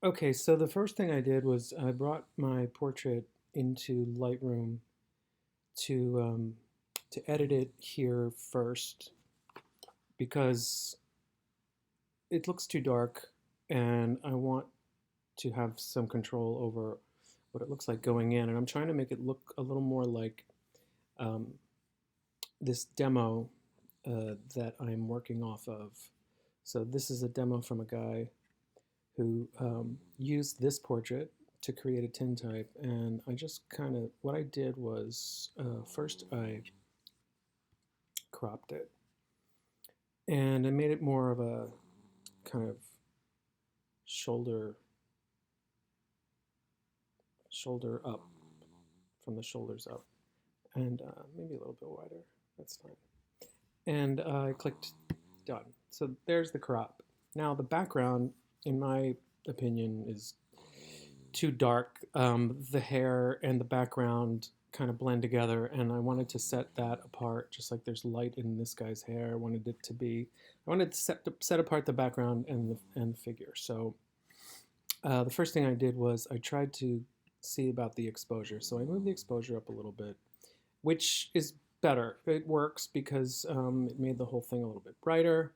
Okay, so the first thing I did was I brought my portrait into Lightroom to um, to edit it here first because it looks too dark, and I want to have some control over what it looks like going in, and I'm trying to make it look a little more like um, this demo that I'm working off of. So this is a demo from a guy who used this portrait to create a tintype, and I just kind of, what I did was first I cropped it, and I made it more of a kind of shoulder shoulder up, from the shoulders up, and maybe a little bit wider. That's fine. And I clicked done. So there's the crop. Now the background, in my opinion, is too dark. The hair and the background kind of blend together, and I wanted to set that apart, just like there's light in this guy's hair. I wanted it to be, I wanted to set apart the background and the figure. So the first thing I did was I tried to see about the exposure. So I moved the exposure up a little bit, which is better. It works because it made the whole thing a little bit brighter.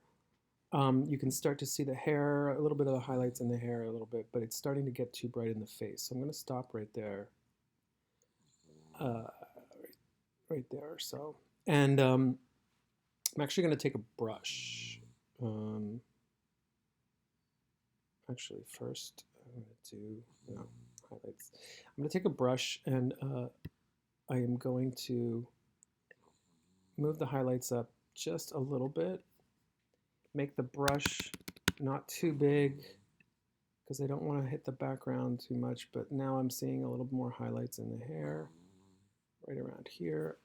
You can start to see the hair, a little bit of the highlights in the hair a little bit, but it's starting to get too bright in the face. So I'm going to stop right there, right there. So, and I'm actually going to take a brush. Actually, first I'm going to do highlights. I'm going to take a brush, and I am going to move the highlights up just a little bit. Make the brush not too big because I don't want to hit the background too much, but now I'm seeing a little more highlights in the hair right around here.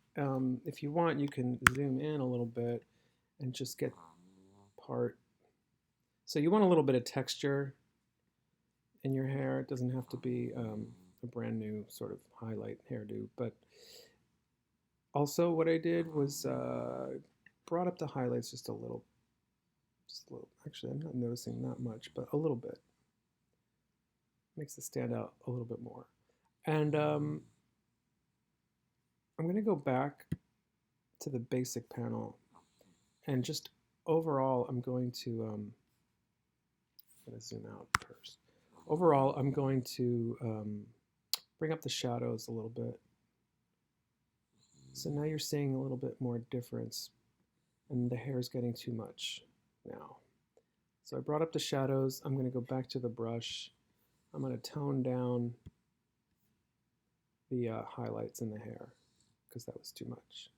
If you want, you can zoom in a little bit and just get part. So you want a little bit of texture in your hair. It doesn't have to be a brand new sort of highlight hairdo, but also what I did was brought up the highlights just a little. Actually, I'm not noticing that much, but a little bit. Makes it stand out a little bit more. And I'm going to go back to the basic panel, and just overall, I'm going to zoom out first. Overall, I'm going to bring up the shadows a little bit. So now you're seeing a little bit more difference, and the hair is getting too much now. So I brought up the shadows. I'm going to go back to the brush. I'm going to tone down the highlights in the hair because that was too much.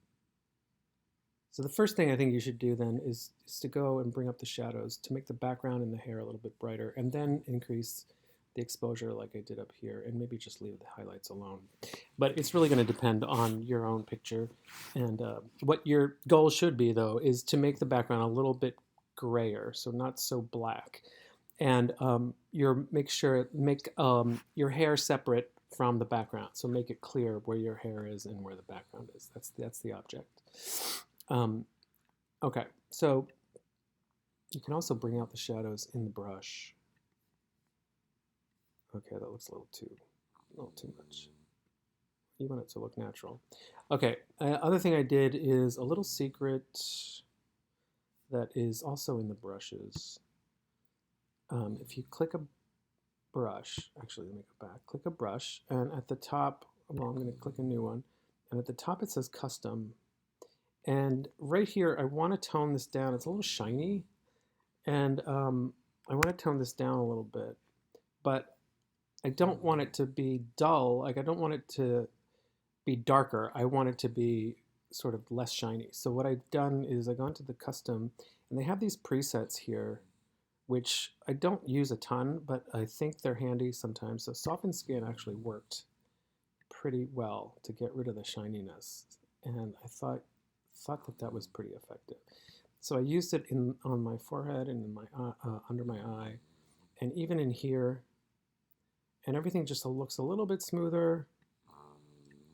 So the first thing I think you should do then is to go and bring up the shadows to make the background and the hair a little bit brighter, and then increase the exposure like I did up here, and maybe just leave the highlights alone. But it's really going to depend on your own picture. And what your goal should be, though, is to make the background a little bit grayer, so not so black. And make your hair separate from the background, so make it clear where your hair is and where the background is. That's the object. Okay, so you can also bring out the shadows in the brush. Okay, that looks a little too much. You want it to look natural. Okay, other thing I did is a little secret that is also in the brushes. If you click a brush, actually let me go back, click a brush, and at the top, well, I'm going to click a new one, and at the top it says custom. And right here, I want to tone this down. It's a little shiny, and I want to tone this down a little bit, but I don't want it to be dull. Like, I don't want it to be darker. I want it to be sort of less shiny. So what I've done is I've gone to the custom, and they have these presets here, which I don't use a ton, but I think they're handy sometimes. So Soften Skin actually worked pretty well to get rid of the shininess, and I thought that was pretty effective. So I used it on my forehead and in my under my eye, and even in here, and everything just looks a little bit smoother.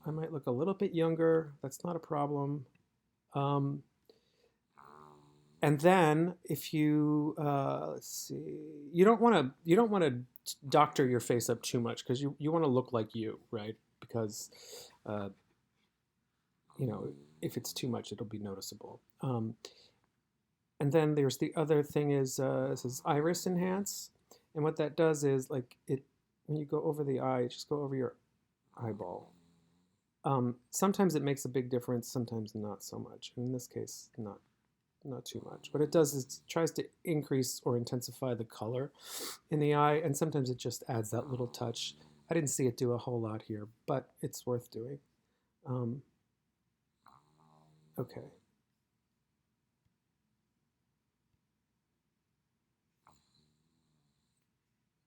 I might look a little bit younger. That's not a problem. And then if you let's see, you don't want to doctor your face up too much, because you want to look like you, right? Because you know, if it's too much, it'll be noticeable. And then there's the other thing is this is iris enhance, and what that does is like it when you go over the eye, just go over your eyeball. Sometimes it makes a big difference, sometimes not so much. In this case, not too much. What it does is it tries to increase or intensify the color in the eye, and sometimes it just adds that little touch. I didn't see it do a whole lot here, but it's worth doing. Okay.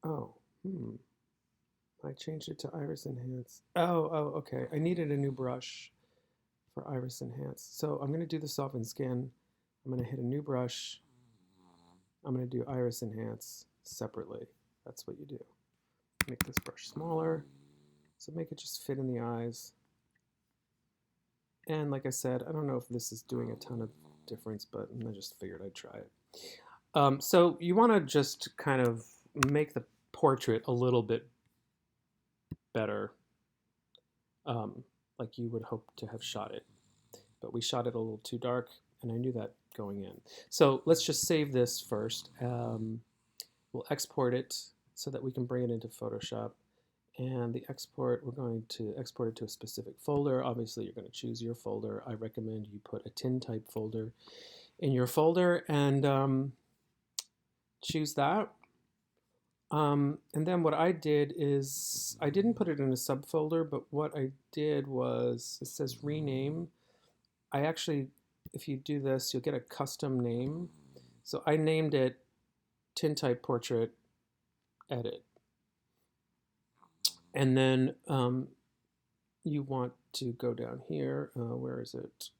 Oh, I changed it to iris enhance. Oh, okay. I needed a new brush for iris enhance. So I'm going to do the soften skin. I'm going to hit a new brush. I'm going to do iris enhance separately. That's what you do. Make this brush smaller. So make it just fit in the eyes. And like I said, I don't know if this is doing a ton of difference, but I just figured I'd try it. So you want to just kind of make the portrait a little bit better, like you would hope to have shot it. But we shot it a little too dark, and I knew that going in. So let's just save this first. We'll export it so that we can bring it into Photoshop. And the export, we're going to export it to a specific folder. Obviously, you're going to choose your folder. I recommend you put a TinType folder in your folder and choose that. And then what I did is, I didn't put it in a subfolder, but what I did was, it says rename. I actually, if you do this, you'll get a custom name. So I named it TintypePortrait-Edit. And then you want to go down here. Where is it?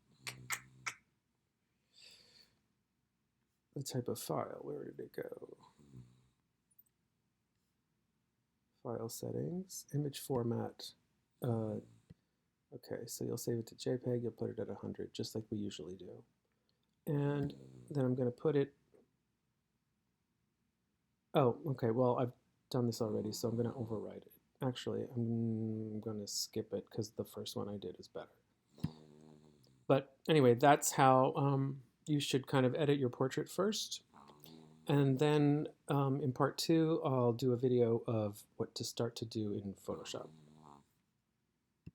The type of file. Where did it go? File settings, image format. Okay, so you'll save it to JPEG. You'll put it at 100, just like we usually do. And then I'm going to put it. Oh, okay. Well, I've done this already, so I'm going to overwrite it. Actually, I'm going to skip it because the first one I did is better. But anyway, that's how you should kind of edit your portrait first. And then in part 2, I'll do a video of what to start to do in Photoshop.